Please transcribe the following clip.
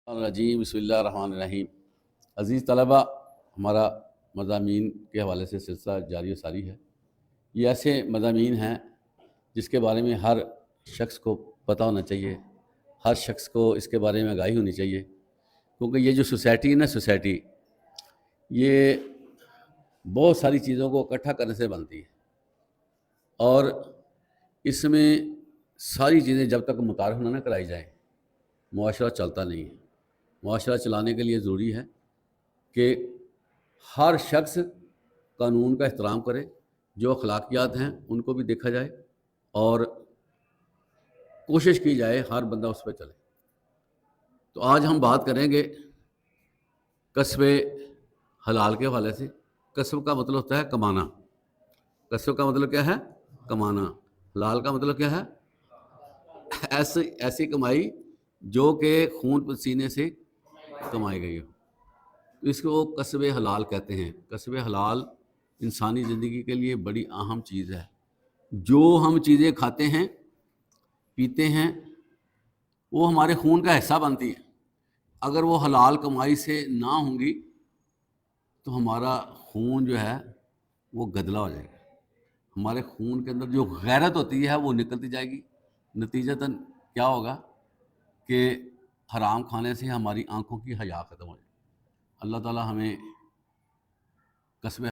الرجیم بسم اللہ الرحمن الرحیم۔ عزیز طلبہ، ہمارا مضامین کے حوالے سے سلسلہ جاری و ساری ہے۔ یہ ایسے مضامین ہیں جس کے بارے میں ہر شخص کو پتہ ہونا چاہیے، ہر شخص کو اس کے بارے میں آگاہی ہونی چاہیے، کیونکہ یہ جو سوسائٹی ہے نا، سوسائٹی یہ بہت ساری چیزوں کو اکٹھا کرنے سے بنتی ہے، اور اس میں ساری چیزیں جب تک متعارف نہ کرائی جائیں معاشرہ چلتا نہیں ہے۔ معاشرہ چلانے کے لیے ضروری ہے کہ ہر شخص قانون کا احترام کرے، جو اخلاقیات ہیں ان کو بھی دیکھا جائے اور کوشش کی جائے ہر بندہ اس پہ چلے۔ تو آج ہم بات کریں گے کسب حلال کے حوالے سے۔ کسب کا مطلب ہوتا ہے کمانا۔ کسب کا مطلب کیا ہے؟ کمانا۔ حلال کا مطلب کیا ہے؟ ایسی کمائی جو کہ خون پسینے سے کمائی گئی ہو، اس کو کسب حلال کہتے ہیں۔ کسب حلال انسانی زندگی کے لیے بڑی اہم چیز ہے۔ جو ہم چیزیں کھاتے ہیں پیتے ہیں وہ ہمارے خون کا حصہ بنتی ہیں۔ اگر وہ حلال کمائی سے نہ ہوں گی تو ہمارا خون جو ہے وہ گدلا ہو جائے گا۔ ہمارے خون کے اندر جو غیرت ہوتی ہے وہ نکلتی جائے گی۔ نتیجتاً کیا ہوگا کہ حرام کھانے سے ہماری آنکھوں کی حیا ختم ہو جائے گی۔ اللہ تعالی ہمیں کسب